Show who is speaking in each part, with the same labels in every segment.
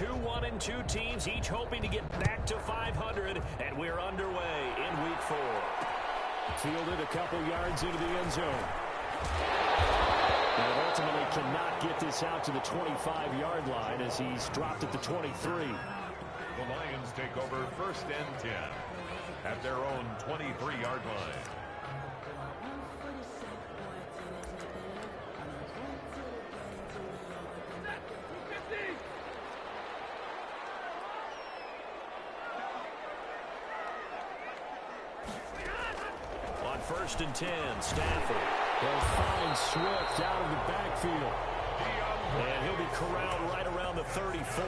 Speaker 1: two 1-2 teams, each hoping to get back to 500, and we're underway in Week 4.
Speaker 2: Fielded a couple yards into the end zone. And ultimately cannot get this out to the 25-yard line as he's dropped at the 23.
Speaker 3: The Lions take over 1st and 10 at their own 23-yard line.
Speaker 1: On 1st and 10, Stafford.
Speaker 2: They'll find Swift out of the backfield.
Speaker 1: And he'll be corralled right around the 34.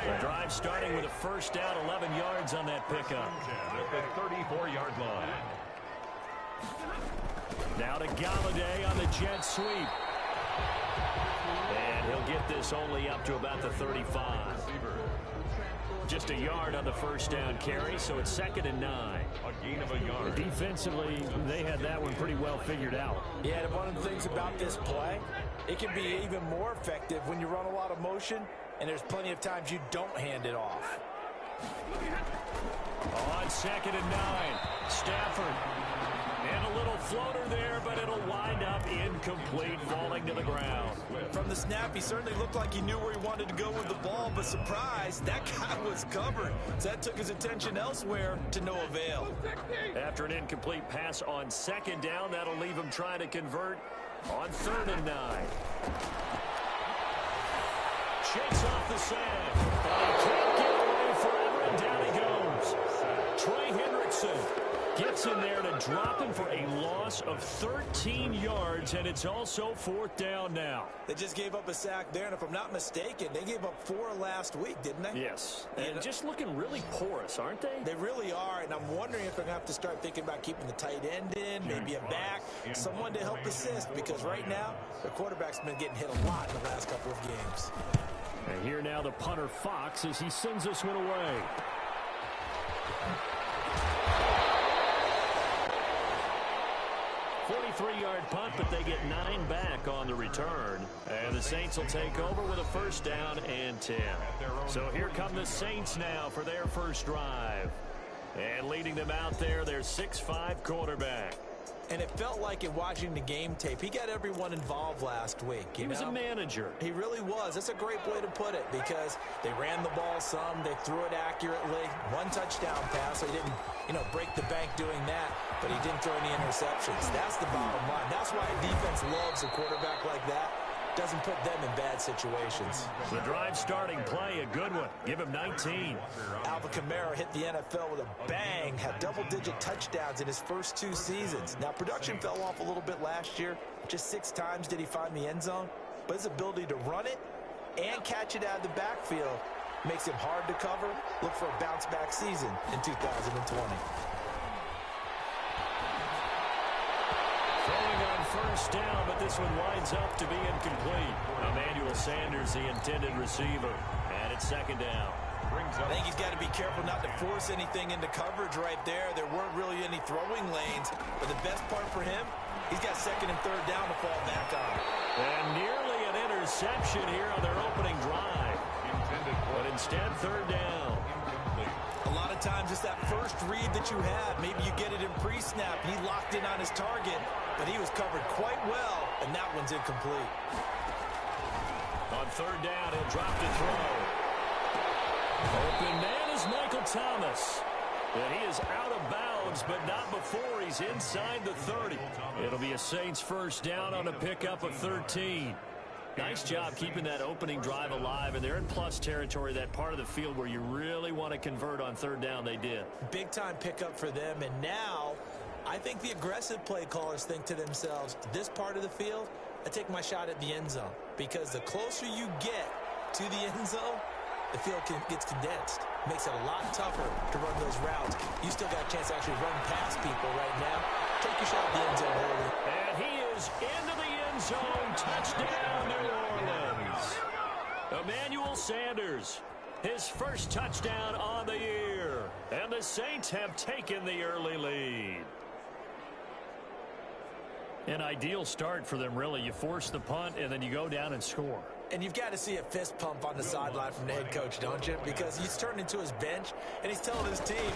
Speaker 1: The drive starting with a 1st down, 11 yards on that pickup.
Speaker 3: At the 34-yard line.
Speaker 1: Now to Galladay on the jet sweep. And he'll get this only up to about the 35. Just a yard on the 1st down carry, so it's 2nd and 9.
Speaker 3: A gain of a yard.
Speaker 2: Defensively, they had that one pretty well figured out.
Speaker 4: Yeah, and one of the things about this play, it can be even more effective when you run a lot of motion, and there's plenty of times you don't hand it off.
Speaker 1: On 2nd and 9, Stafford. And a little floater there, but it'll wind up incomplete, falling to the ground.
Speaker 4: From the snap, he certainly looked like he knew where he wanted to go with the ball, but surprise, that guy was covered. So that took his attention elsewhere to no avail.
Speaker 1: After an incomplete pass on 2nd down, that'll leave him trying to convert on 3rd and 9. Shakes off the sand, but he can't get away forever, and down he goes. Trey Hendrickson gets in there to drop him for a loss of 13 yards, and it's also 4th down now.
Speaker 4: They just gave up a sack there, and if I'm not mistaken, they gave up 4 last week, didn't they?
Speaker 1: Yes, and just looking really porous, aren't they?
Speaker 4: They really are, and I'm wondering if they're going to have to start thinking about keeping the tight end in, maybe a back, someone to help assist, because right now, the quarterback's been getting hit a lot in the last couple of games.
Speaker 2: And here now the punter Fox as he sends this one away.
Speaker 1: 43-yard punt, but they get 9 back on the return. And the Saints will take over with a 1st down and 10. So here come the Saints now for their first drive. And leading them out there, their 6'5" quarterback.
Speaker 4: And it felt like in watching the game tape, he got everyone involved last week.
Speaker 1: He was a manager.
Speaker 4: He really was. That's a great way to put it because they ran the ball some, they threw it accurately. 1 touchdown pass, so he didn't, break the bank doing that, but he didn't throw any interceptions. That's the bottom line. That's why a defense loves a quarterback like that. Doesn't put them in bad situations.
Speaker 1: The drive starting play, a good one. Give him 19.
Speaker 4: Alvin Kamara hit the NFL with a bang, had double-digit touchdowns in his first 2 seasons. Now, production fell off a little bit last year. Just 6 times did he find the end zone. But his ability to run it and catch it out of the backfield makes him hard to cover. Look for a bounce-back season in 2020.
Speaker 1: First down, but this one winds up to be incomplete. Emmanuel Sanders, the intended receiver, and it's 2nd down.
Speaker 4: I think he's got to be careful not to force anything into coverage right there. There weren't really any throwing lanes, but the best part for him, he's got 2nd and 3rd down to fall back on.
Speaker 1: And nearly an interception here on their opening drive. But instead, 3rd down.
Speaker 4: A lot of times it's that first read that you have. Maybe you get it in pre-snap. He locked in on his target, but he was covered quite well, and that one's incomplete.
Speaker 1: On 3rd down, he'll drop to throw. Open man is Michael Thomas. And he is out of bounds, but not before he's inside the 30. It'll be a Saints 1st down on a pickup of 13. Nice job keeping that opening drive alive, and they're in plus territory, that part of the field where you really want to convert on 3rd down. They did. Big-time pickup for them, and now I think the aggressive play callers think to themselves, this part of the field, I take my shot at the end zone, because the closer you get to the end zone, the field gets condensed. Makes it a lot tougher to run those routes. You still got a chance to actually run past people right now. Take your shot at the end zone early. And he is into the end zone. Touchdown, New Orleans. Emmanuel Sanders, his first touchdown on the year. And the Saints have taken the early lead. An ideal start for them, really. You force the punt, and then you go down and score.
Speaker 4: And you've got to see a fist pump on the sideline from the head coach, don't you? Because he's turned into his bench, and he's telling his team,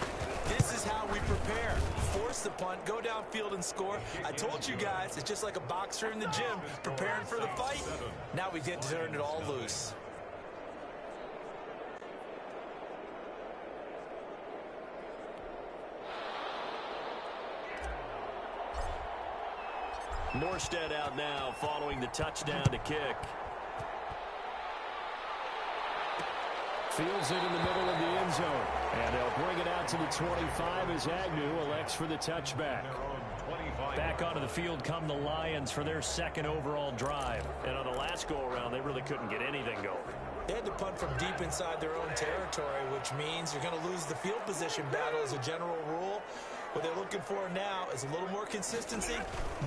Speaker 4: this is how we prepare. Force the punt, go downfield and score. I told you guys, it's just like a boxer in the gym preparing for the fight. Now we get to turn it all loose.
Speaker 2: Morstead out now following the touchdown to kick. Fields it in the middle of the end zone. And they'll bring it out to the 25 as Agnew elects for the touchback.
Speaker 1: Back onto the field come the Lions for their second overall drive. And on the last go-around, they really couldn't get anything going.
Speaker 4: They had to punt from deep inside their own territory, which means you're going to lose the field position battle as a general rule. What they're looking for now is a little more consistency,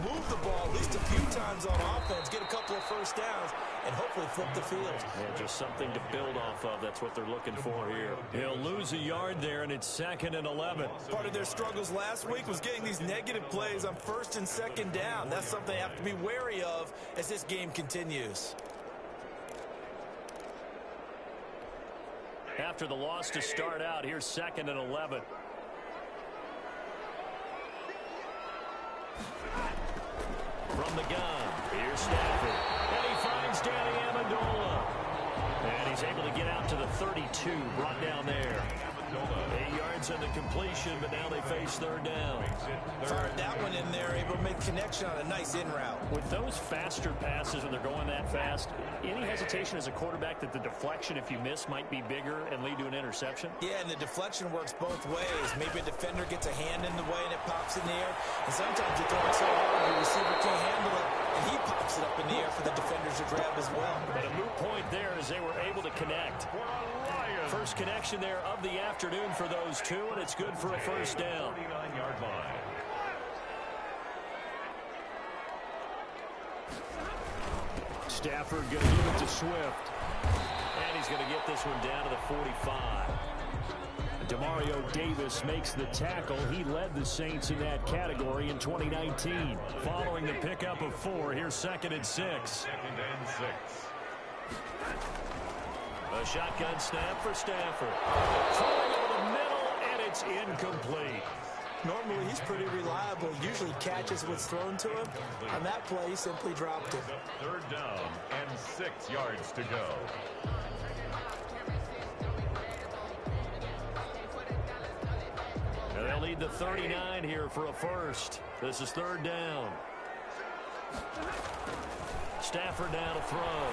Speaker 4: move the ball at least a few times on offense, get a couple of first downs, and hopefully flip the field.
Speaker 1: Yeah, just something to build off of. That's what they're looking for here. He'll lose a yard there, and it's 2nd and 11.
Speaker 4: Part of their struggles last week was getting these negative plays on 1st and 2nd down. That's something they have to be wary of as this game continues.
Speaker 1: After the loss to start out, here's 2nd and 11. From the gun, here's Stafford. And he finds Danny Amendola. And he's able to get out to the 32, brought down there. 8 yards on the completion, but now they face 3rd down.
Speaker 4: Fired that one in there, able to make connection on a nice in route.
Speaker 1: With those faster passes when they're going that fast, any hesitation as a quarterback that the deflection, if you miss, might be bigger and lead to an interception?
Speaker 4: Yeah, and the deflection works both ways. Maybe a defender gets a hand in the way and it pops in the air. And sometimes you throw it so hard, the receiver can't handle it, and he pops it up in the air for the defenders to grab as well.
Speaker 1: But a moot point there as they were able to connect. First connection there of the afternoon for those two, and it's good for a first down.
Speaker 3: 49-yard line.
Speaker 1: Stafford going to give it to Swift. And he's going to get this one down to the 45. Demario Davis makes the tackle. He led the Saints in that category in 2019. Following the pickup of 4, here's 2nd and 6.
Speaker 3: 2nd and 6.
Speaker 1: A shotgun snap for Stafford. Throwing over the middle, and it's incomplete.
Speaker 4: Normally, he's pretty reliable. Usually catches what's thrown to him. On that play, he simply dropped it.
Speaker 3: 3rd down and 6 yards to go.
Speaker 1: And they'll need the 39 here for a first. This is 3rd down. Stafford now to throw.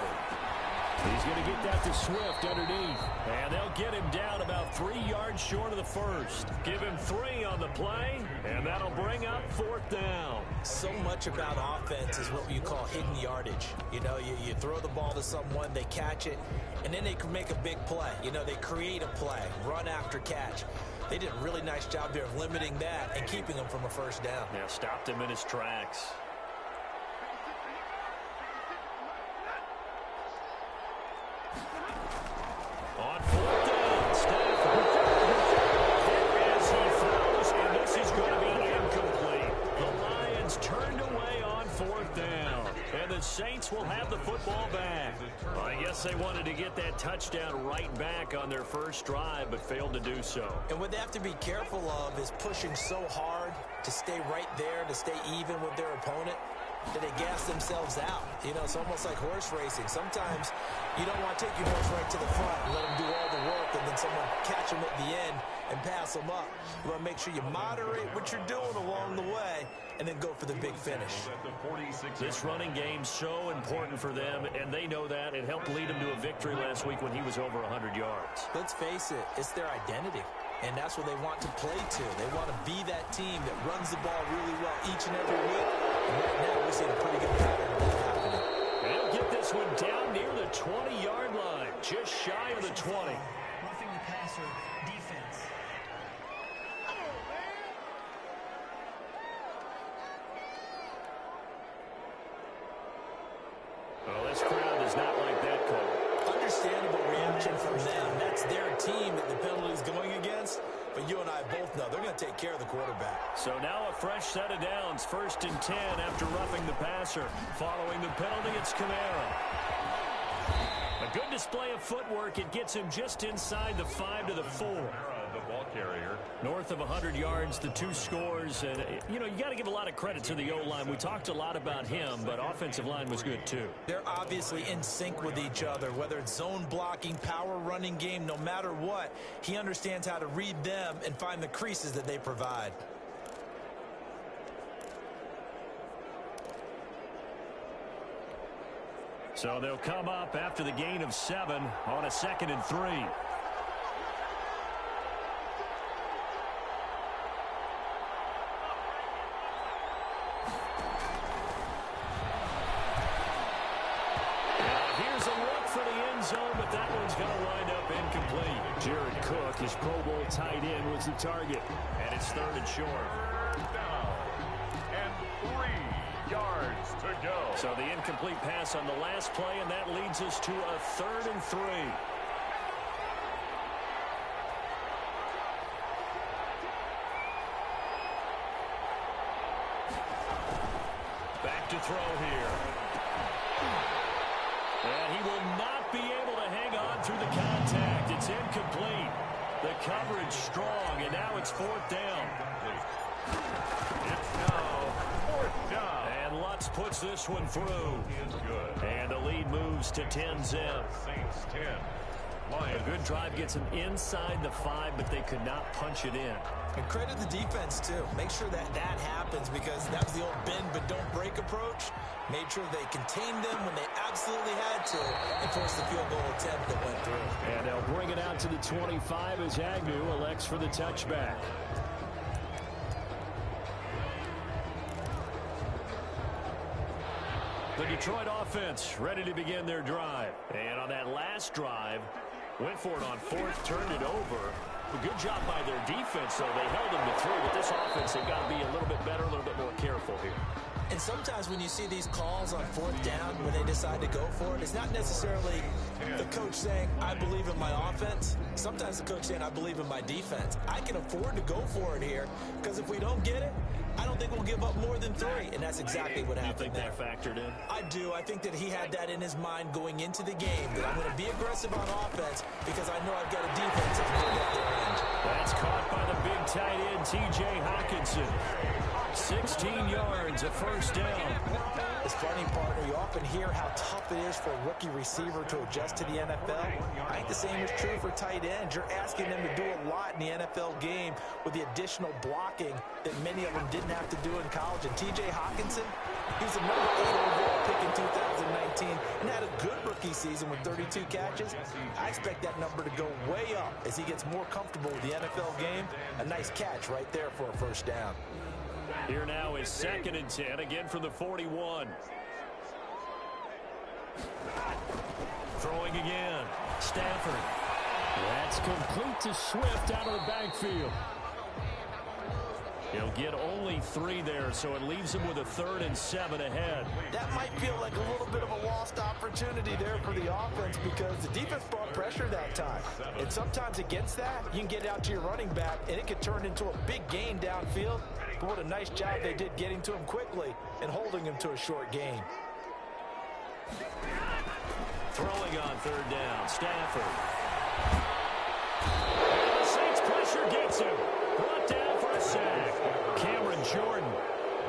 Speaker 1: He's going to get that to Swift underneath. And they'll get him down about 3 yards short of the first. Give him 3 on the play, and that'll bring up 4th down.
Speaker 4: So much about offense is what you call hidden yardage. You know, you throw the ball to someone, they catch it, and then they can make a big play. You know, they create a play, run after catch. They did a really nice job there of limiting that and keeping him from a first down.
Speaker 1: Yeah, stopped him in his tracks. On 4th down, Stafford. As he throws, and this is going to be incomplete. The Lions turned away on 4th down, and the Saints will have the football back. Well, I guess they wanted to get that touchdown right back on their first drive, but failed to do so.
Speaker 4: And what they have to be careful of is pushing so hard to stay right there, to stay even with their opponent, that they gas themselves out. You know, it's almost like horse racing. Sometimes you don't want to take your horse right to the front and let them do all the work, and then someone catch them at the end and pass them up. You want to make sure you moderate what you're doing along the way and then go for the big finish.
Speaker 1: This running game's so important for them, and they know that. It helped lead them to a victory last week when he was over 100 yards.
Speaker 4: Let's face it, it's their identity. And that's what they want to play to. They want to be that team that runs the ball really well each and every week. And right now, we're seeing a pretty good pattern of that happening.
Speaker 1: They'll get this one down near the 20-yard line, just shy of the 20.
Speaker 5: Roughing the passer defense.
Speaker 1: Well, this crowd does not like that call.
Speaker 4: Understandable reaction from them. That's their team that the penalty is going against. But you and I both know they're going to take care of the quarterback.
Speaker 1: So now a fresh set of downs. 1st and 10 after roughing the passer. Following the penalty, it's Kamara. good display of footwork. It gets him just inside the 5 to the 4.
Speaker 3: The ball carrier.
Speaker 1: North of 100 yards, the 2 scores. And, you know, you got to give a lot of credit to the O-line. We talked a lot about him, but offensive line was good too.
Speaker 4: They're obviously in sync with each other, whether it's zone blocking, power running game, no matter what. He understands how to read them and find the creases that they provide.
Speaker 1: So they'll come up after the gain of 7 on a 2nd and 3. Here's a look for the end zone, but that one's going to wind up incomplete. Jared Cook, his Pro Bowl tight end, was the target. And it's 3rd and short.
Speaker 3: Down. And 3 yards to go.
Speaker 1: So the incomplete pass on the last play, and that leads us to a 3rd and 3. Back to throw here. And he will not be able to hang on through the contact. It's incomplete. The coverage strong, and now it's 4th down.
Speaker 3: It's now 4th down.
Speaker 1: And Lutz puts this one through.
Speaker 3: Good.
Speaker 1: And the lead moves to 10-0.
Speaker 3: Saints 10.
Speaker 1: A good drive gets them inside the 5, but they could not punch it in.
Speaker 4: And credit the defense, too. Make sure that happens, because that was the old bend but don't break approach. Made sure they contained them when they absolutely had to and forced the field goal attempt that went through.
Speaker 2: And they'll bring it out to the 25 as Agnew elects for the touchback.
Speaker 1: The Detroit offense ready to begin their drive. And on that last drive, went for it on 4th, turned it over. A good job by their defense, though. They held them to 3, but this offense, they've got to be a little bit better, a little bit more careful here.
Speaker 4: And sometimes when you see these calls on 4th down, when they decide to go for it, it's not necessarily the coach saying, I believe in my offense. Sometimes the coach saying, I believe in my defense. I can afford to go for it here, because if we don't get it, I don't think we'll give up more than 3, and that's exactly what happened.
Speaker 1: You think that factored in?
Speaker 4: I do. I think that he had that in his mind going into the game, that I'm going to be aggressive on offense because I know I've got a defense that's good at their end. That's
Speaker 1: caught by the big tight end, T.J. Hockenson. 16 yards, a 1st down.
Speaker 4: It's funny, partner. You often hear how tough it is for a rookie receiver to adjust to the NFL. I think the same is true for tight ends. You're asking them to do a lot in the NFL game with the additional blocking that many of them didn't have to do in college. And T.J. Hockenson, he was the number 8 overall pick in 2019 and had a good rookie season with 32 catches. I expect that number to go way up as he gets more comfortable with the NFL game. A nice catch right there for a 1st down.
Speaker 1: Here now is 2nd and 10, again from the 41. Throwing again. Stafford.
Speaker 2: That's complete to Swift out of the backfield.
Speaker 1: He'll get only 3 there, so it leaves him with a 3rd and 7 ahead.
Speaker 4: That might feel like a little bit of a lost opportunity there for the offense because the defense brought pressure that time. And sometimes against that, you can get out to your running back, and it could turn into a big gain downfield. But what a nice job they did getting to him quickly and holding him to a short gain.
Speaker 1: Throwing on 3rd down, Stafford. And the Saints pressure gets him. Brought down for a sack. Cameron Jordan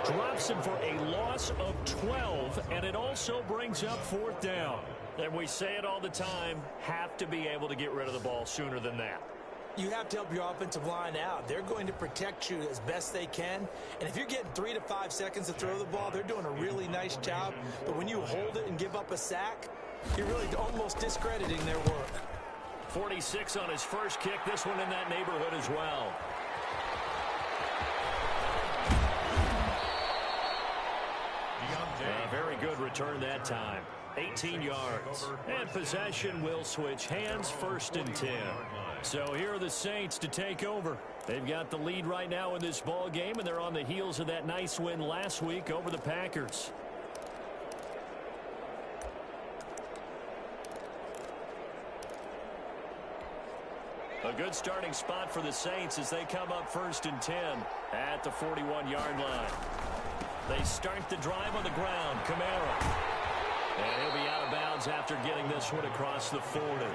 Speaker 1: drops him for a loss of 12, and it also brings up 4th down. And we say it all the time, have to be able to get rid of the ball sooner than that.
Speaker 4: You have to help your offensive line out. They're going to protect you as best they can. And if you're getting 3 to 5 seconds to throw the ball, they're doing a really nice job. But when you hold it and give up a sack, you're really almost discrediting their work.
Speaker 1: 46 on his first kick. This one in that neighborhood as well. A very good return that time. 18 yards. And possession will switch hands, 1st and 10. So here are the Saints to take over. They've got the lead right now in this ball game, and they're on the heels of that nice win last week over the Packers. A good starting spot for the Saints as they come up 1st and 10 at the 41-yard line. They start the drive on the ground. Kamara.
Speaker 2: And he'll be out of bounds after getting this one across the 40.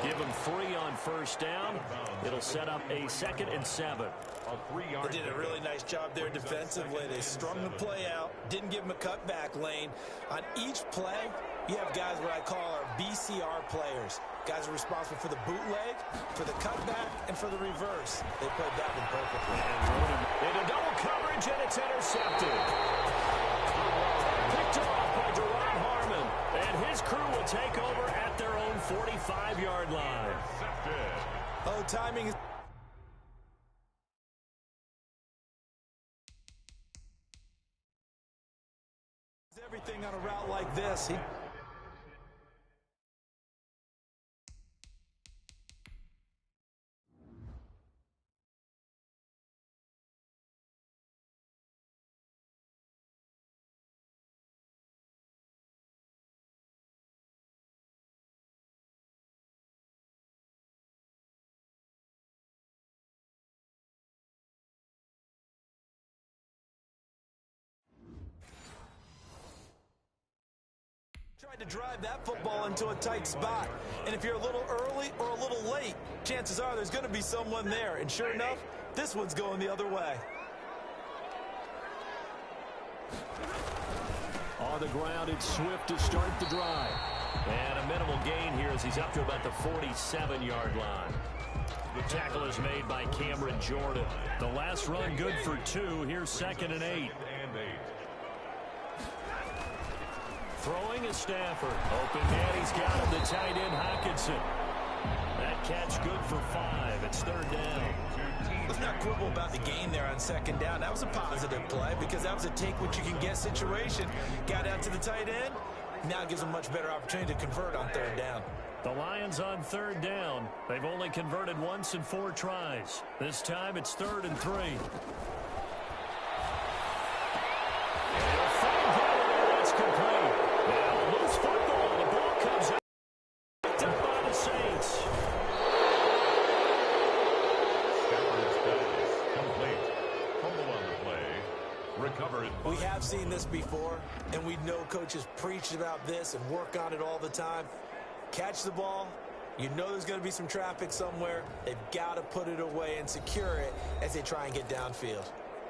Speaker 2: Give him 3 on first down. It'll set up a 2nd and 7.
Speaker 4: They did a really nice job there defensively. They strung the play out, didn't give him a cutback lane. On each play, you have guys what I call our BCR players. Guys are responsible for the bootleg, for the cutback, and for the reverse. They played that one perfectly.
Speaker 2: Into double coverage, and it's intercepted. Picked off by Duron Harmon. And his crew will take over at their own 45-yard line.
Speaker 4: Oh, timing is... everything on a route like this. Tried to drive that football into a tight spot. And if you're a little early or a little late, chances are there's going to be someone there. And sure enough, this one's going the other way.
Speaker 2: On the ground, it's Swift to start the drive. And a minimal gain here as he's up to about the 47-yard line. The tackle is made by Cameron Jordan. The last run good for 2. Here's 2nd and 8. Throwing is Stafford. Open man, he's got him. The tight end, Hockenson. That catch good for 5. It's 3rd down.
Speaker 4: Let's not quibble about the gain there on 2nd down. That was a positive play because that was a take-what-you-can-get situation. Got out to the tight end. Now it gives them much better opportunity to convert on 3rd down.
Speaker 2: The Lions on 3rd down. They've only converted once in 4 tries. This time it's 3rd and 3. That's complete. Now loose football. The ball comes out. Picked up by the Saints.
Speaker 3: Complete. Fumble on the play. Recovered.
Speaker 4: We have seen this before, and we know coaches preach about this and work on it all the time. Catch the ball. You know there's going to be some traffic somewhere. They've got to put it away and secure it as they try and get downfield.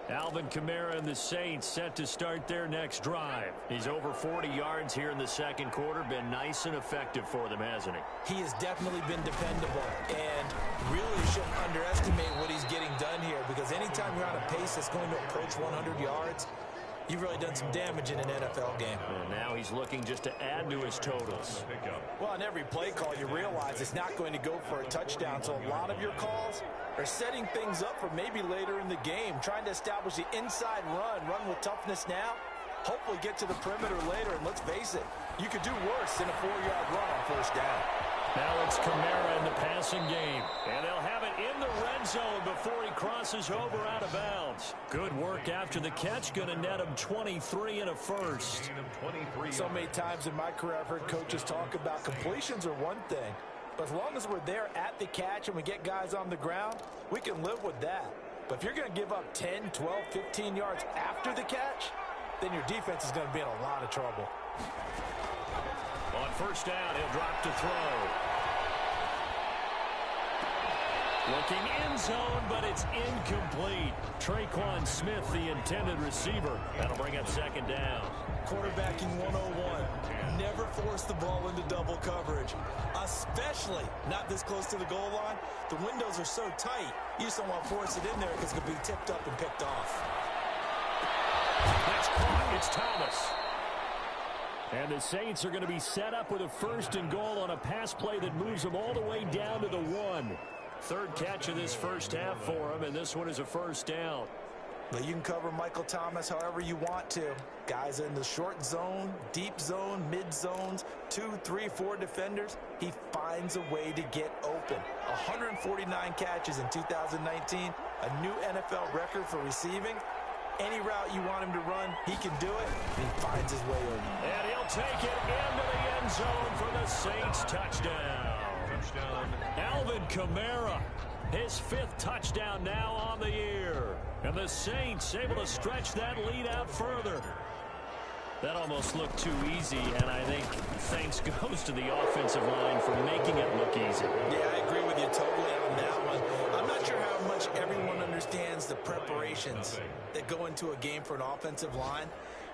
Speaker 2: Alvin Kamara and the Saints set to start their next drive. He's over 40 yards here in the 2nd quarter. Been nice and effective for them, hasn't he?
Speaker 4: He has definitely been dependable, and really shouldn't underestimate what he's getting done here, because anytime you're on a pace that's going to approach 100 yards, you've really done some damage in an NFL game.
Speaker 2: And now he's looking just to add to his totals.
Speaker 4: Well, on every play call, you realize it's not going to go for a touchdown, so a lot of your calls are setting things up for maybe later in the game, trying to establish the inside run with toughness now, hopefully get to the perimeter later, and let's face it, you could do worse than a 4-yard run on 1st down.
Speaker 2: Now it's Kamara in the passing game, and they'll have it in the red zone before he crosses over out of bounds. Good work after the catch, going to net him 23 and a first.
Speaker 4: So many times in my career I've heard coaches talk about completions are one thing, but as long as we're there at the catch and we get guys on the ground, we can live with that. But if you're going to give up 10, 12, 15 yards after the catch, then your defense is going to be in a lot of trouble.
Speaker 2: On 1st down, he'll drop to throw. Looking end zone, but it's incomplete. Traquan Smith, the intended receiver. That'll bring up 2nd down.
Speaker 4: Quarterbacking 101. Never force the ball into double coverage, especially not this close to the goal line. The windows are so tight, you just don't want to force it in there because it could be tipped up and picked off.
Speaker 2: That's caught. It's Thomas. And the Saints are going to be set up with a 1st and goal on a pass play that moves them all the way down to the 1. 3rd catch of this 1st half for him, and this one is a 1st down.
Speaker 4: But you can cover Michael Thomas however you want to. Guys in the short zone, deep zone, mid zones, 2, 3, 4 defenders. He finds a way to get open. 149 catches in 2019, a new NFL record for receiving. Any route you want him to run, he can do it, and he finds his way over.
Speaker 2: And he'll take it into the end zone for the Saints touchdown. Alvin Kamara, his 5th touchdown now on the year. And the Saints able to stretch that lead out further. That almost looked too easy, and I think thanks goes to the offensive line for making it look easy.
Speaker 4: Yeah, I agree with you totally on that one. I'm not sure how much everyone understands the preparations that go into a game for an offensive line,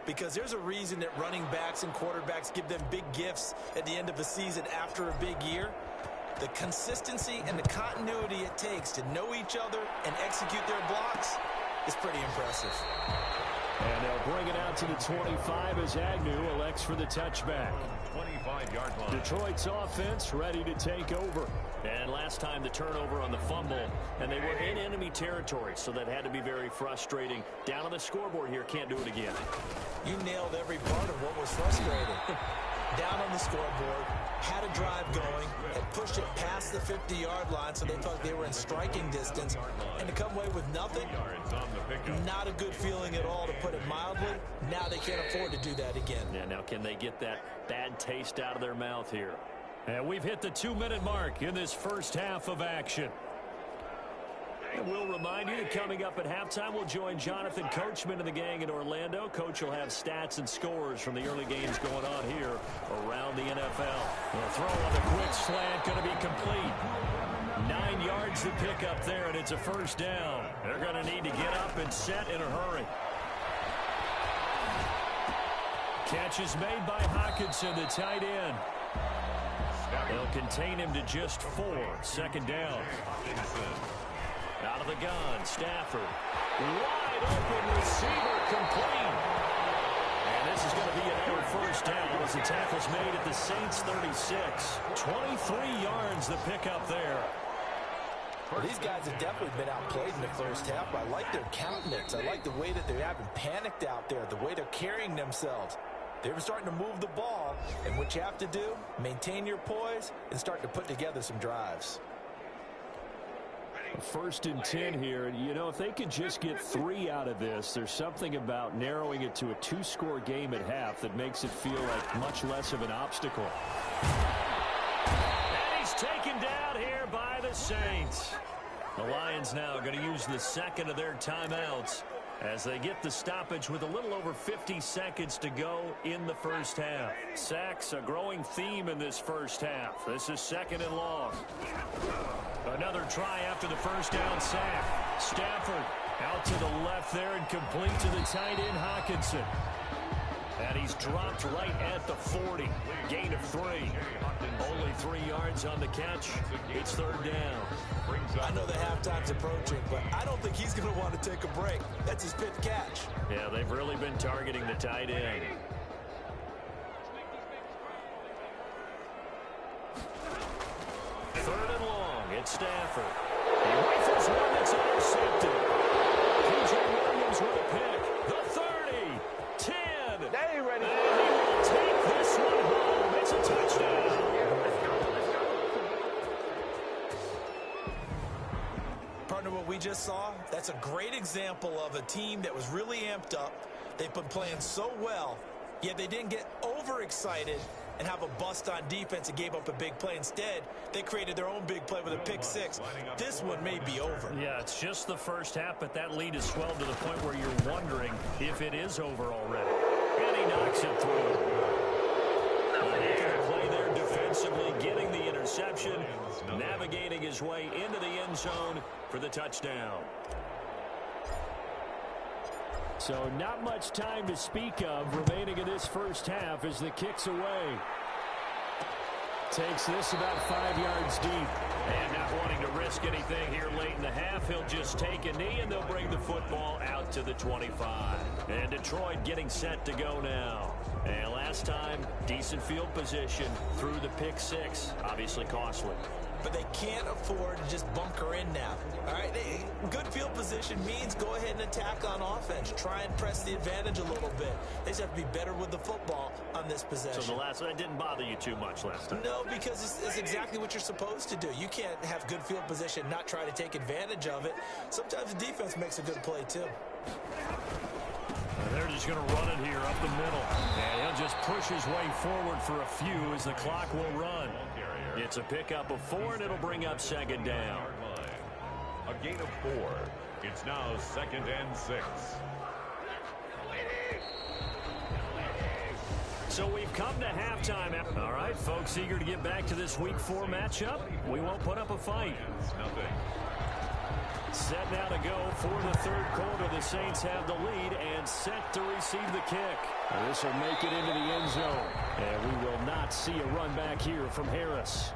Speaker 4: because there's a reason that running backs and quarterbacks give them big gifts at the end of the season after a big year. The consistency and the continuity it takes to know each other and execute their blocks is pretty impressive.
Speaker 2: And they'll bring it out to the 25 as Agnew elects for the touchback.
Speaker 3: 25-yard line.
Speaker 2: Detroit's offense ready to take over. And last time the turnover on the fumble, and they were in enemy territory, so that had to be very frustrating. Down on the scoreboard here, can't do it again.
Speaker 4: You nailed every part of what was frustrating. Down on the scoreboard, had a drive going, had pushed it past the 50-yard line so they thought they were in striking distance, and to come away with nothing, not a good feeling at all, to put it mildly. Now they can't afford to do that again.
Speaker 2: Yeah, now can they get that bad taste out of their mouth here? And we've hit the 2-minute mark in this first half of action. And we'll remind you that coming up at halftime, we'll join Jonathan Coachman and the gang in Orlando. Coach will have stats and scores from the early games going on here around the NFL. The throw on the quick slant going to be complete. 9 yards to pick up there, and it's a first down. They're going to need to get up and set in a hurry. Catch is made by Hockenson, the tight end. They'll contain him to just 4. Second down. Out of the gun, Stafford. Wide open receiver, complete. And this is going to be another first down as the tackle's made at the Saints' 36. 23 yards to pick up there.
Speaker 4: Well, these guys have definitely been outplayed in the first half. I like their countenance. I like the way that they haven't panicked out there, the way they're carrying themselves. They're starting to move the ball, and what you have to do, maintain your poise and start to put together some drives.
Speaker 2: First and 10 here. You know, if they could just get 3 out of this, there's something about narrowing it to a 2-score game at half that makes it feel like much less of an obstacle. And he's taken down here by the Saints. The Lions now going to use the second of their timeouts as they get the stoppage with a little over 50 seconds to go in the first half. Sacks, a growing theme in this first half. This is second and long. Another try after the first down sack. Stafford out to the left there and complete to the tight end Hockenson. And he's dropped right at the 40. Gain of 3. Only 3 yards on the catch. It's third down.
Speaker 4: I know the halftime's approaching, but I don't think he's going to want to take a break. That's his 5th catch.
Speaker 2: Yeah, they've really been targeting the tight end. Third and long. It's Stafford. He rifles one that's intercepted. P.J. Williams with a pick. The 30. 10.
Speaker 6: They ready.
Speaker 2: And he will take this one home. It's a touchdown.
Speaker 4: Partner, what we just saw, that's a great example of a team that was really amped up. They've been playing so well, yet they didn't get overexcited and have a bust on defense and gave up a big play. Instead, they created their own big play with a pick 6. This one may be over.
Speaker 2: Yeah, it's just the first half, but that lead has swelled to the point where you're wondering if it is over already. And he knocks it through. Making a play there defensively, getting the interception, navigating his way into the end zone for the touchdown. So not much time to speak of remaining in this first half as the kick's away. Takes this about 5 yards deep. And not wanting to risk anything here late in the half, he'll just take a knee and they'll bring the football out to the 25. And Detroit getting set to go now. And last time, decent field position through the pick 6. Obviously costly.
Speaker 4: But they can't afford to just bunker in now. All right, good field position means go ahead and attack on offense. Try and press the advantage a little bit. They just have to be better with the football on this possession.
Speaker 2: So the last one didn't bother you too much last time?
Speaker 4: No, because it's exactly what you're supposed to do. You can't have good field position, not try to take advantage of it. Sometimes the defense makes a good play, too.
Speaker 2: And they're just going to run it here up the middle. And he'll just push his way forward for a few as the clock will run. It's a pickup of 4, and it'll bring up second down.
Speaker 3: A gain of 4. It's now 2nd and 6.
Speaker 2: So we've come to halftime. All right, folks, eager to get back to this Week 4 matchup. We won't put up a fight.
Speaker 3: Nothing.
Speaker 2: Set now to go for the third quarter. The Saints have the lead and set to receive the kick. This will make it into the end zone. And we will not see a run back here from Harris.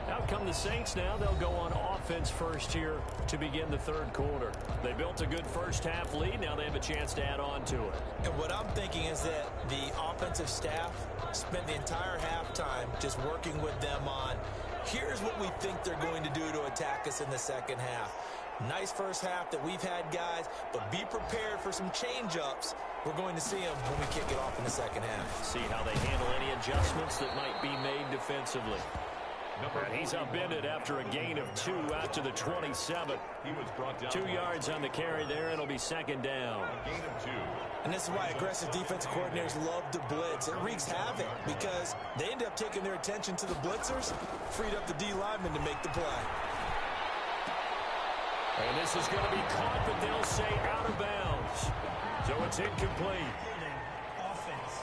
Speaker 2: Out come the Saints now. They'll go on offense first here to begin the third quarter. They built a good first half lead. Now they have a chance to add on to it.
Speaker 4: And what I'm thinking is that the offensive staff spent the entire halftime just working with them on, here's what we think they're going to do to attack us in the second half. Nice first half that we've had, guys, but be prepared for some change-ups. We're going to see them when we kick it off in the second half.
Speaker 2: See how they handle any adjustments that might be made defensively. And he's upended after a gain of 2 out to the 27.
Speaker 3: He was brought down
Speaker 2: 2 yards on the carry there. It'll be second down.
Speaker 3: A gain of 2.
Speaker 4: And this is why aggressive defensive coordinators love to blitz. It wreaks havoc because they end up taking their attention to the blitzers, freed up the D linemen to make the play.
Speaker 2: And this is going to be caught, but they'll say out of bounds. So it's incomplete.
Speaker 5: Offense.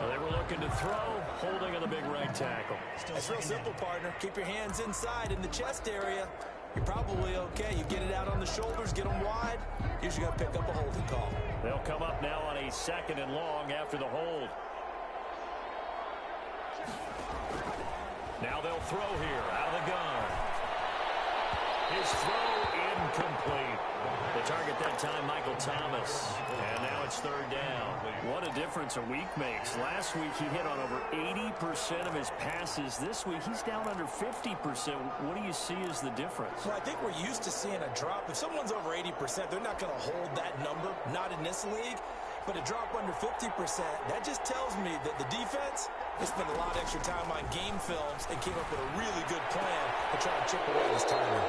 Speaker 2: Well, they were looking to throw, holding on the big right tackle.
Speaker 4: It's real simple, partner. Keep your hands inside in the chest area. You're probably okay. You get it out on the shoulders, get them wide. Usually going to pick up a holding call.
Speaker 2: They'll come up now on a 2nd and long after the hold. Now they'll throw here out of the gun. His throw incomplete. The target that time, Michael Thomas. And now it's 3rd down. What a difference a week makes. Last week he hit on over 80% of his passes. This week he's down under 50%. What do you see as the difference?
Speaker 4: Well, I think we're used to seeing a drop. If someone's over 80%, they're not going to hold that number. Not in this league. But a drop under 50%, that just tells me that the defense, they spent a lot of extra time on game films and came up with a really good plan to try to chip away this timing.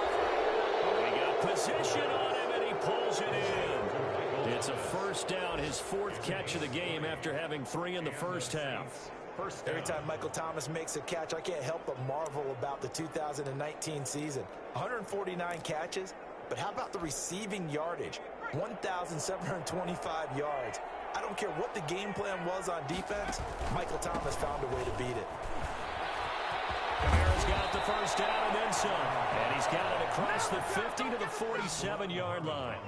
Speaker 2: He got position on him, and he pulls it in. It's a 1st down, his 4th catch of the game after having 3 in the first half.
Speaker 4: Every time Michael Thomas makes a catch, I can't help but marvel about the 2019 season. 149 catches, but how about the receiving yardage? 1,725 yards. I don't care what the game plan was on defense, Michael Thomas found a way to beat it.
Speaker 2: Kamara's got the 1st down and then some. And he's got it across the 50 to the 47-yard line.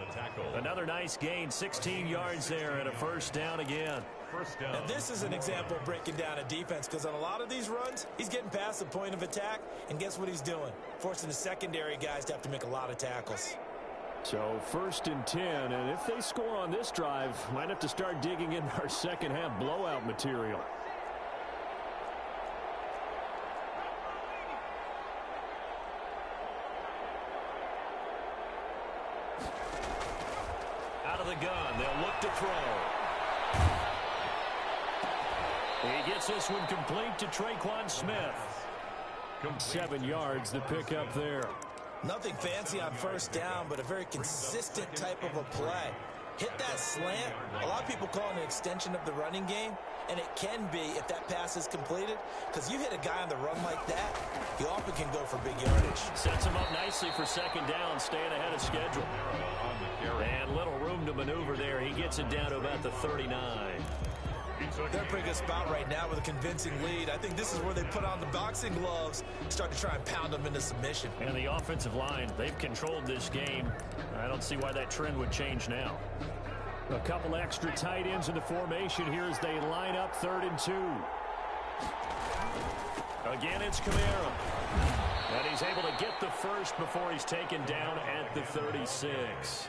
Speaker 2: Another nice gain, 16 yards there and a 1st down again.
Speaker 4: And this is an example of breaking down a defense because on a lot of these runs, he's getting past the point of attack, and guess what he's doing? Forcing the secondary guys to have to make a lot of tackles.
Speaker 2: So 1st and 10, and if they score on this drive, might have to start digging in our second half blowout material. Out of the gun, they'll look to throw. He gets this one complete to Traquan Smith. 7 yards the pick up there.
Speaker 4: Nothing fancy on 1st down, but a very consistent type of a play. Hit that slant. A lot of people call it an extension of the running game, and it can be if that pass is completed, because you hit a guy on the run like that, you often can go for big yardage.
Speaker 2: Sets him up nicely for 2nd down, staying ahead of schedule. And little room to maneuver there. He gets it down to about the 39.
Speaker 4: They're in a pretty good spot right now with a convincing lead. I think this is where they put on the boxing gloves, start to try and pound them into submission.
Speaker 2: And the offensive line, they've controlled this game. I don't see why that trend would change now. A couple extra tight ends in the formation here as they line up 3rd and 2. Again, it's Kamara. And he's able to get the 1st before he's taken down at the 36.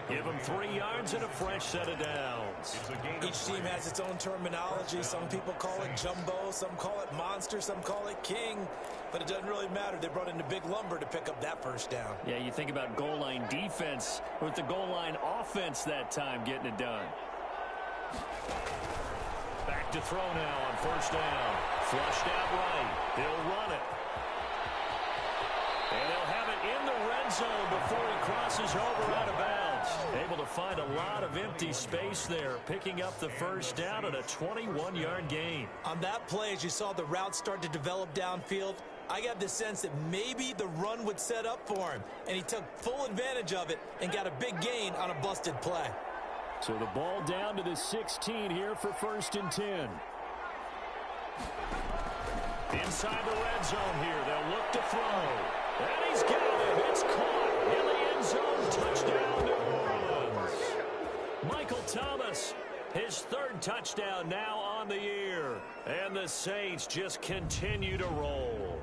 Speaker 2: Give him 3 yards and a fresh set of downs.
Speaker 4: Each team has its own terminology. Some people call it jumbo, some call it monster, some call it king. But it doesn't really matter. They brought in the big lumber to pick up that 1st down.
Speaker 2: Yeah, you think about goal line defense with the goal line offense that time getting it done. Back to throw now on 1st down. Flushed out right. He'll run it. And they'll have it in the red zone before he crosses over out of bounds. Able to find a lot of empty space there, picking up the 1st down at a 21-yard gain.
Speaker 4: On that play, as you saw the route start to develop downfield, I got the sense that maybe the run would set up for him, and he took full advantage of it and got a big gain on a busted play.
Speaker 2: So the ball down to the 16 here for 1st and 10.
Speaker 1: Inside the red zone here. They'll look to throw. And he's got it. It's caught in the end zone. Touchdown, New Orleans. Michael Thomas, his 3rd touchdown now on the year. And the Saints just continue to roll.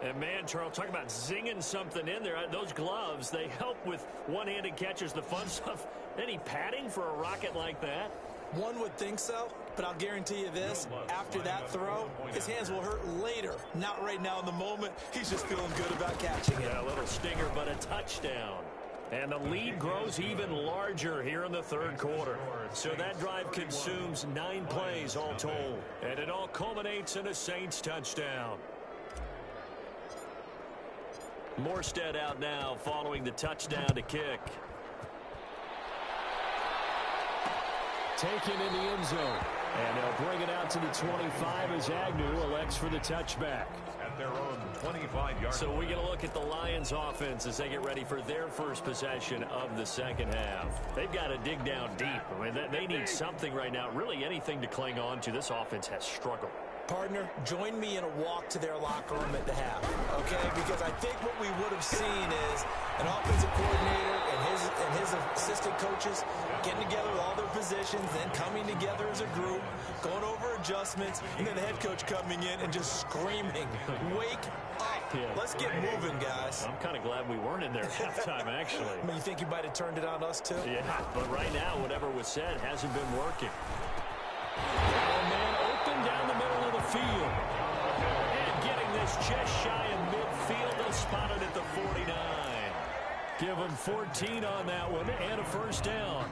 Speaker 1: And, man, Charles, talking about zinging something in there. Those gloves, they help with one-handed catches, the fun stuff. Any padding for a rocket like that?
Speaker 4: One would think so, but I'll guarantee you this. After that throw, his hands will hurt later. Not right now in the moment. He's just feeling good about catching it.
Speaker 1: Yeah, a little stinger, but a touchdown. And the lead grows even larger here in the 3rd quarter. So that drive consumes 9 plays all told. And it all culminates in a Saints touchdown. Morstead out now following the touchdown to kick.
Speaker 2: Taken in the end zone. And they'll bring it out to the 25 as Agnew elects for the touchback.
Speaker 3: At their own 25-yard.
Speaker 1: So we get a look at the Lions offense as they get ready for their first possession of the 2nd half. They've got to dig down deep. I mean, they need something right now, really anything to cling on to. This offense has struggled.
Speaker 4: Partner, join me in a walk to their locker room at the half, okay? Because I think what we would have seen is an offensive coordinator and his assistant coaches getting together with all their positions, then coming together as a group, going over adjustments, and then the head coach coming in and just screaming, wake up.
Speaker 1: Yeah.
Speaker 4: Let's get moving, guys.
Speaker 1: I'm kind of glad we weren't in there at halftime, actually.
Speaker 4: I mean, you think you might have turned it on us, too?
Speaker 1: Yeah, but right now, whatever was said hasn't been working. Oh, man, open down the middle of the field. And getting this just shy of midfield. They'll spot it at the 49. Give him 14 on that one and a 1st down.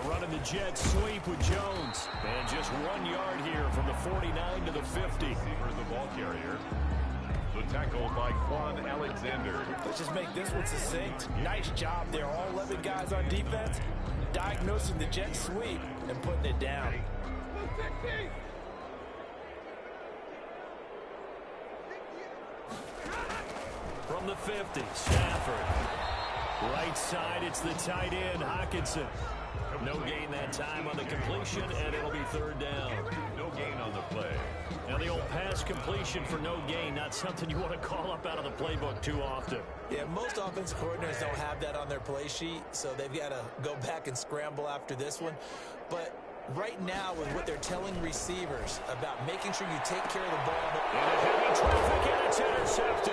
Speaker 1: Running the jet sweep with Jones. And just 1 yard here from the 49 to the 50.
Speaker 3: For the ball carrier. The tackle by Quan Alexander.
Speaker 4: Let's just make this one succinct. Nice job there. All 11 guys on defense diagnosing the jet sweep and putting it down.
Speaker 1: From the 50, Stafford. Right side, it's the tight end, Hockenson. No gain that time on the completion, and it'll be 3rd down.
Speaker 3: No gain on the play.
Speaker 1: Now the old pass completion for no gain, not something you want to call up out of the playbook too often.
Speaker 4: Yeah, most offensive coordinators don't have that on their play sheet, so they've got to go back and scramble after this one. But right now, with what they're telling receivers about making sure you take care of the ball.
Speaker 1: And heavy traffic, and it's intercepted.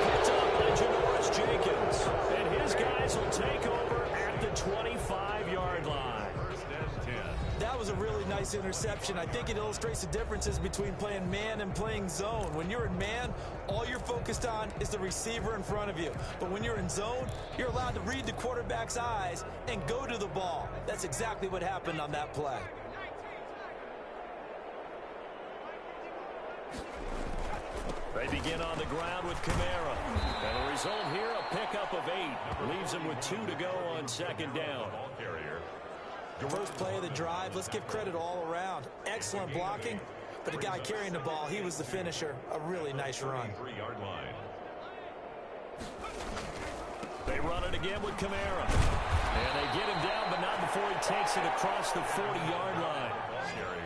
Speaker 1: Picked up by Janoris Jenkins. And his guys will take over at the 25-yard line.
Speaker 3: 1st and 10.
Speaker 4: That was a really nice interception. I think it illustrates the differences between playing man and playing zone. When you're in man, all you're focused on is the receiver in front of you. But when you're in zone, you're allowed to read the quarterback's eyes and go to the ball. That's exactly what happened on that play.
Speaker 1: They begin on the ground with Kamara. And the result here, a pickup of 8. Leaves him with 2 to go on 2nd down.
Speaker 3: Ball carrier.
Speaker 4: First play of the drive, let's give credit all around. Excellent blocking, but the guy carrying the ball, he was the finisher. A really nice run.
Speaker 3: 3-yard line.
Speaker 1: They run it again with Kamara. And they get him down, but not before he takes it across the 40-yard line.
Speaker 3: Ball carrier.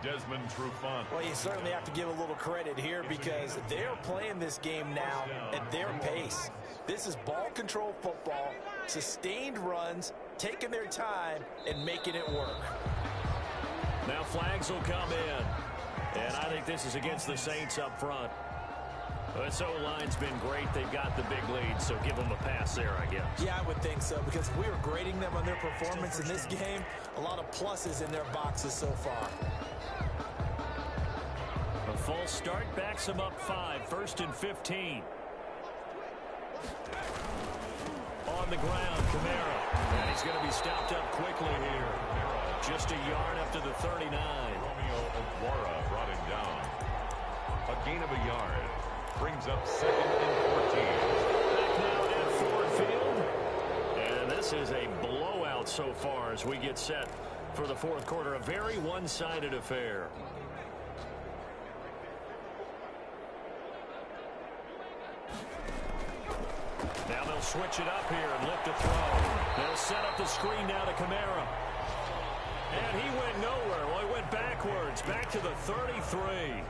Speaker 3: Desmond Trufant.
Speaker 4: Well, you certainly have to give a little credit here because they're playing this game now at their pace. This is ball control football, sustained runs, taking their time and making it work.
Speaker 1: Now flags will come in. And I think this is against the Saints up front. This O-line's been great. They've got the big lead, so give them a pass there, I guess.
Speaker 4: Yeah, I would think so, because if we were grading them on their performance in this game, a lot of pluses in their boxes so far.
Speaker 1: A false start backs them up 5, 1st and 15. On the ground, Kamara. And he's going to be stopped up quickly here. Just a yard up to the 39.
Speaker 3: Romeo Okwara brought him down. A gain of a yard. Brings up 2nd and 14.
Speaker 1: Back now at Ford Field. And this
Speaker 2: this is a blowout so far as we get set for the fourth quarter. A very one-sided affair. Now they'll switch it up here and lift a throw. They'll set up the screen now to Kamara. And he went nowhere. Well, he went backwards, back to the 33.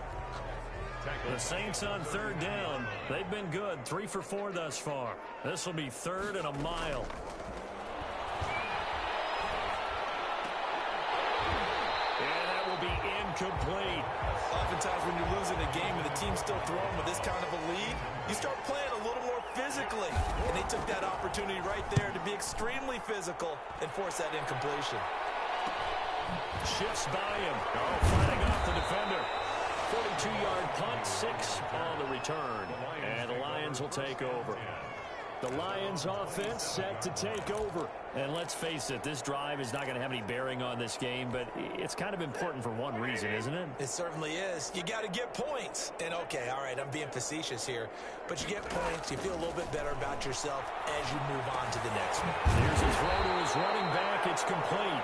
Speaker 2: The Saints on third down. They've been good, 3 for 4 thus far. This will be third and a mile. And that will be incomplete.
Speaker 4: Oftentimes when you're losing a game and the team's still throwing with this kind of a lead, you start playing a little more physically. And they took that opportunity right there to be extremely physical and force that incompletion.
Speaker 2: Shifts by him. Fighting off the defender. 42-yard punt, 6 on the return. And the Lions will take over. The Lions offense set to take over. And let's face it, this drive is not going to have any bearing on this game, but it's kind of important for one reason, isn't it?
Speaker 4: It certainly is. You got to get points. And okay, all right, I'm being facetious here, but you get points, you feel a little bit better about yourself as you move on to the next one.
Speaker 2: Here's his throw to his running back. It's complete.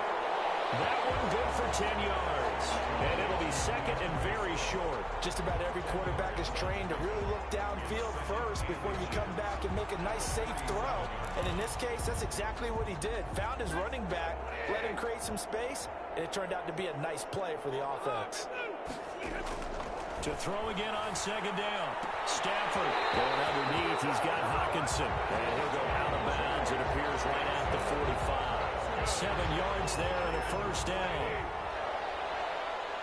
Speaker 2: That one good for 10 yards. And it'll be second and very short.
Speaker 4: Just about every quarterback is trained to really look downfield first before you come back and make a nice, safe throw. And in this case, that's exactly what he did. Found his running back, let him create some space, and it turned out to be a nice play for the offense.
Speaker 2: To throw again on second down. Stafford going underneath. He's got Hawkinson. And he'll go out of bounds. It appears right at the 45. 7 yards there and a first down.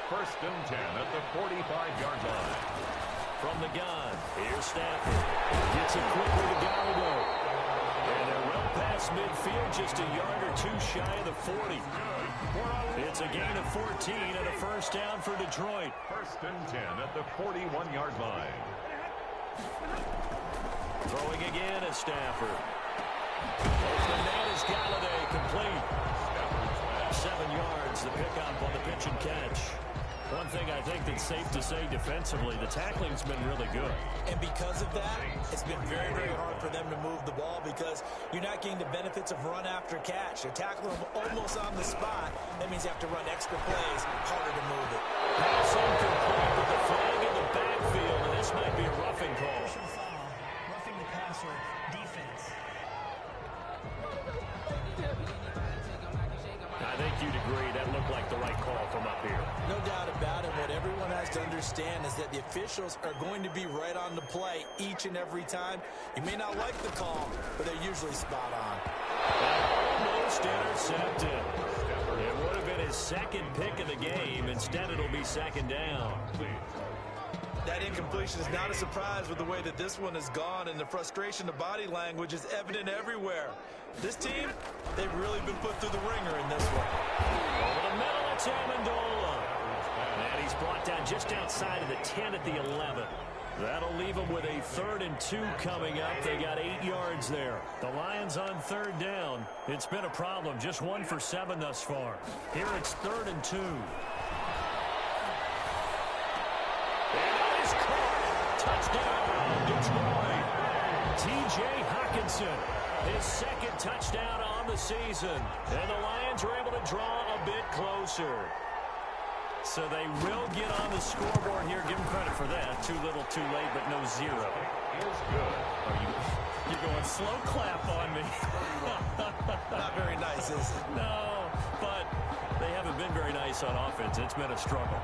Speaker 3: First and 10 at the 45-yard line.
Speaker 2: From the gun, here's Stafford. Gets it quickly to Galladay. And they're well past midfield, just a yard or two shy of the 40. It's a gain of 14 and a first down for Detroit.
Speaker 3: First and 10 at the 41-yard line.
Speaker 2: Throwing again at Stafford. Open man is Galladay, complete. 7 yards, the pickup on the pitch and catch. One thing I think that's safe to say defensively, the tackling's been really good.
Speaker 4: And because of that, it's been very, very hard for them to move the ball because you're not getting the benefits of run after catch. They're tackling them almost on the spot. That means you have to run extra plays, harder to move it.
Speaker 2: Pass incomplete with the flag in the backfield, and this might be a roughing call.
Speaker 5: Roughing the passer, defense.
Speaker 2: I think you'd agree that looked like the right call from up here.
Speaker 4: No doubt about it. What everyone has to understand is that the officials are going to be right on the play each and every time. You may not like the call, but they're usually spot on.
Speaker 2: Almost intercepted. It would have been his second pick of the game. Instead, it'll be second down.
Speaker 4: That incompletion is not a surprise with the way that this one has gone, and the frustration, the body language is evident everywhere. This team, they've really been put through the ringer in this one.
Speaker 2: Over the middle, it's Amendola. And he's brought down just outside of the 10 at the 11. That'll leave them with a 3rd and 2 coming up. They got 8 yards there. The Lions on third down. It's been a problem. Just 1 for 7 thus far. Here it's 3rd and 2. Touchdown, Detroit. T.J. Hawkinson, his second touchdown on the season. And the Lions are able to draw a bit closer. So they will get on the scoreboard here. Give them credit for that. Too little, too late, but no 0.
Speaker 3: Is good.
Speaker 2: You're going slow clap on me.
Speaker 4: Not very nice, is it?
Speaker 2: No, but they haven't been very nice on offense. It's been a struggle.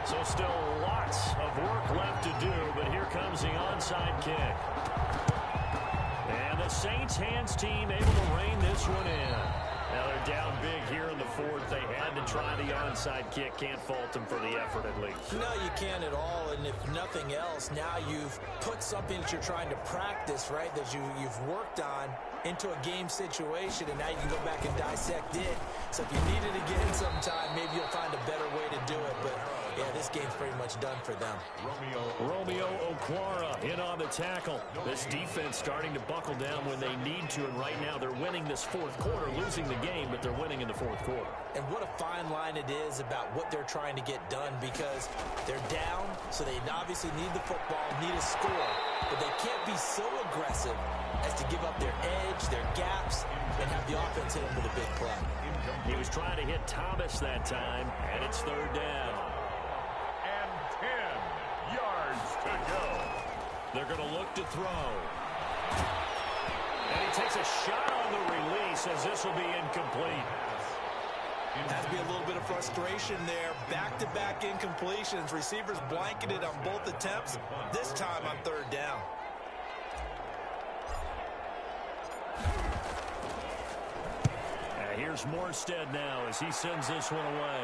Speaker 2: So still lots of work left to do, but here comes the onside kick. And the Saints hands team able to rein this one in. Now they're down big here in the 4th. They had to try the onside kick. Can't fault them for the effort at least.
Speaker 4: No, you can't at all. And if nothing else, now you've put something that you're trying to practice, right, that you've worked on into a game situation, and now you can go back and dissect it. So if you need it again sometime, maybe you'll find a better way to do it. But yeah, this game's pretty much done for them.
Speaker 2: Romeo Okwara in on the tackle. This defense starting to buckle down when they need to, and right now they're winning this fourth quarter, losing the game, but they're winning in the fourth quarter.
Speaker 4: And what a fine line it is about what they're trying to get done, because they're down, so they obviously need the football, need a score, but they can't be so aggressive as to give up their edge, their gaps, and have the offense hit them with a big play.
Speaker 2: He was trying to hit Thomas that time, and it's third down.
Speaker 3: And 10 yards to go.
Speaker 2: They're going to look to throw. And he takes a shot on the release as this will be incomplete.
Speaker 4: Has to be a little bit of frustration there. Back-to-back incompletions. Receivers blanketed on both attempts, this time on third down.
Speaker 2: Here's Morstead now as he sends this one away.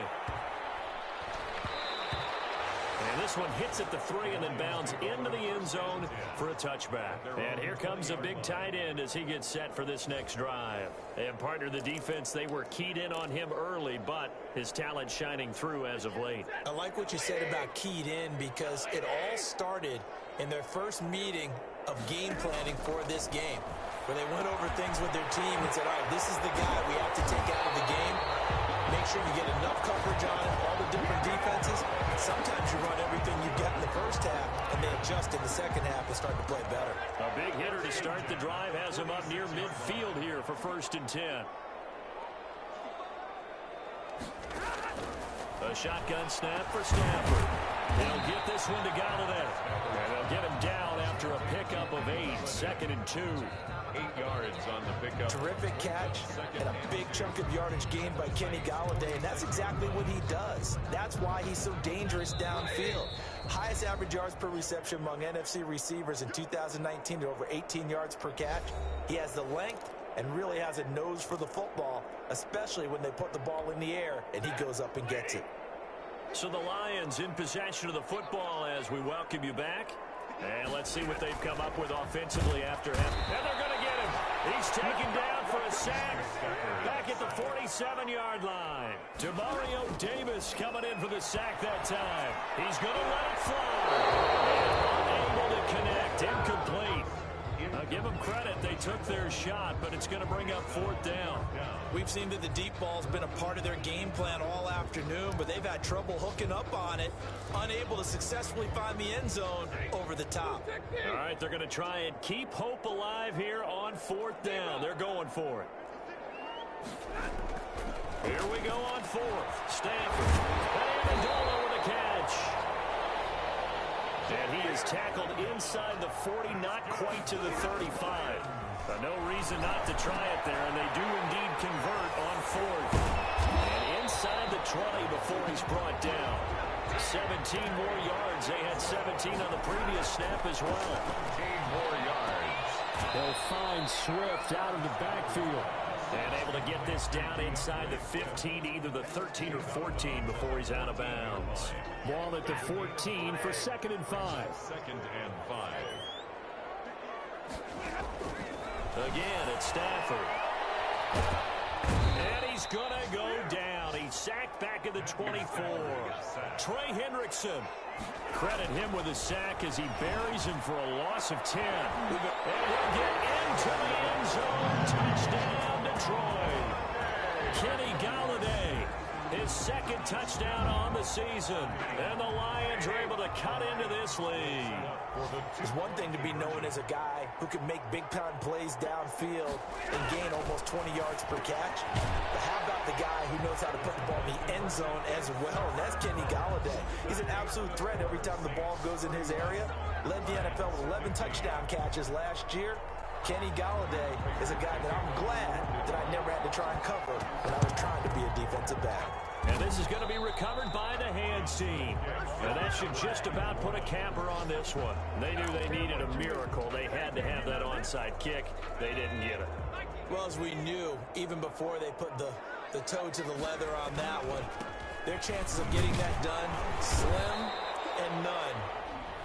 Speaker 2: And this one hits at the 3 and then bounds into the end zone for a touchback. And here comes a big tight end as he gets set for this next drive. And partner, the defense, they were keyed in on him early, but his talent shining through as of late.
Speaker 4: I like what you said about keyed in, because it all started in their first meeting of game planning for this game, where they went over things with their team and said, all right, this is the guy we have to take out of the game. Make sure you get enough coverage on him, all the different defenses. Sometimes you run everything you get in the first half, and they adjust in the second half and start to play better.
Speaker 2: A big hitter to start the drive has him up near midfield here for 1st and 10. A shotgun snap for Stanford. They'll get this one to Galladay. And they'll get him down after a pickup of 8. 2nd and 2.
Speaker 3: 8 yards on the pickup.
Speaker 4: Terrific catch and a big chunk of yardage gained by Kenny Galladay, and that's exactly what he does. That's why he's so dangerous downfield. Highest average yards per reception among NFC receivers in 2019 at over 18 yards per catch. He has the length and really has a nose for the football, especially when they put the ball in the air and he goes up and gets it.
Speaker 2: So the Lions in possession of the football as we welcome you back. And let's see what they've come up with offensively after him. And they're going to get him. He's taken down for a sack back at the 47-yard line. Demario Davis coming in for the sack that time. He's going to let it fly. And unable to connect. Incomplete. Give them credit. They took their shot, but it's going to bring up 4th down.
Speaker 4: We've seen that the deep ball's been a part of their game plan all afternoon, but they've had trouble hooking up on it, unable to successfully find the end zone over the top.
Speaker 2: All right, they're going to try and keep hope alive here on 4th down. They're going for it. Here we go on 4th. Stanford. Amendola with a catch. And he is tackled inside the 40, not quite to the 35. No reason not to try it there, and they do indeed convert on 4th. And inside the 20 before he's brought down. 17 more yards. They had 17 on the previous snap as well.
Speaker 3: 15 more yards.
Speaker 2: They'll find Swift out of the backfield. And able to get this down inside the 15, either the 13 or 14 before he's out of bounds. Ball at the 14 for 2nd and 5.
Speaker 3: 2nd and 5.
Speaker 2: Again, it's Stafford. And he's going to go down. He's sacked back at the 24. Trey Hendrickson. Credit him with a sack as he buries him for a loss of 10. And he'll get into the end zone. Touchdown, Detroit. Kenny Galladay, his 2nd touchdown on the season. And the Lions are able to cut into this lead.
Speaker 4: It's one thing to be known as a guy who can make big-time plays downfield and gain almost 20 yards per catch. But how about the guy who knows how to put the ball in the end zone as well? And that's Kenny Galladay. He's an absolute threat every time the ball goes in his area. Led the NFL with 11 touchdown catches last year. Kenny Galladay is a guy that I'm glad that I never had to try and cover when I was trying to be a defensive back.
Speaker 2: And this is going to be recovered by the hands team. And that should just about put a capper on this one. They knew they needed a miracle. They had to have that onside kick. They didn't get it.
Speaker 4: Well, as we knew, even before they put the toe to the leather on that one, their chances of getting that done, slim and none.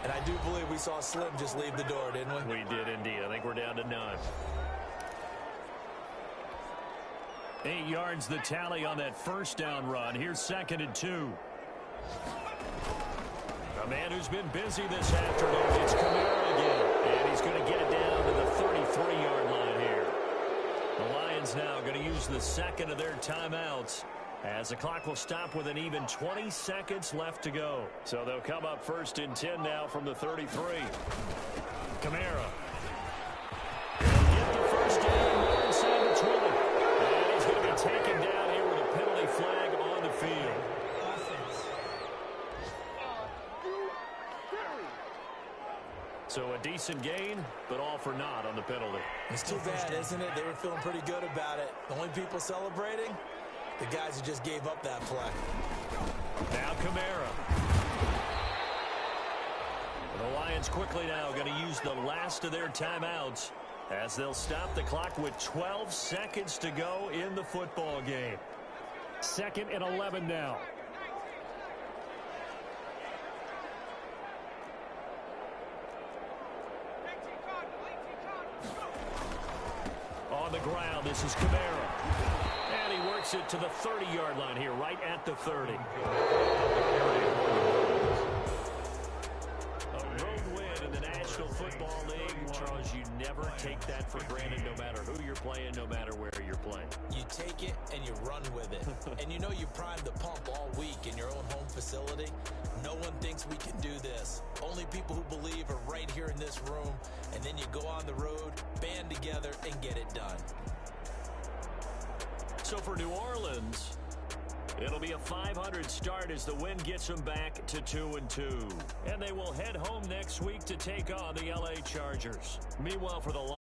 Speaker 4: And I do believe we saw Slim just leave the door, didn't we?
Speaker 2: We did indeed. I think we're down to none. 8 yards the tally on that 1st down run. Here's 2nd and 2. A man who's been busy this afternoon. It's Kamara again. And he's going to get it down to the 33-yard line here. The Lions now going to use the second of their timeouts, as the clock will stop with an even 20 seconds left to go. So they'll come up 1st and 10 now from the 33. Kamara. He'll get the first down right inside the 20. And he's going to be taken down here with a penalty flag on the field. So a decent gain, but all for naught on the penalty.
Speaker 4: It's too bad, isn't it? They were feeling pretty good about it. The only people celebrating, the guys who just gave up that play.
Speaker 2: Now Kamara. The Lions quickly now going to use the last of their timeouts, as they'll stop the clock with 12 seconds to go in the football game. 2nd and 11 now. On the ground, this is Kamara. And he works it to the 30-yard line here, right at the 30. A road win in the National Football League. Charles, you never take that for granted, no matter who you're playing, no matter where you're playing.
Speaker 4: You take it and you run with it. And you know you primed the pump all week in your own home facility. No one thinks we can do this. Only people who believe are right here in this room. And then you go on the road, band together, and get it done.
Speaker 2: So for New Orleans, it'll be a 500 start as the win gets them back to 2-2. And they will head home next week to take on the LA Chargers. Meanwhile, for the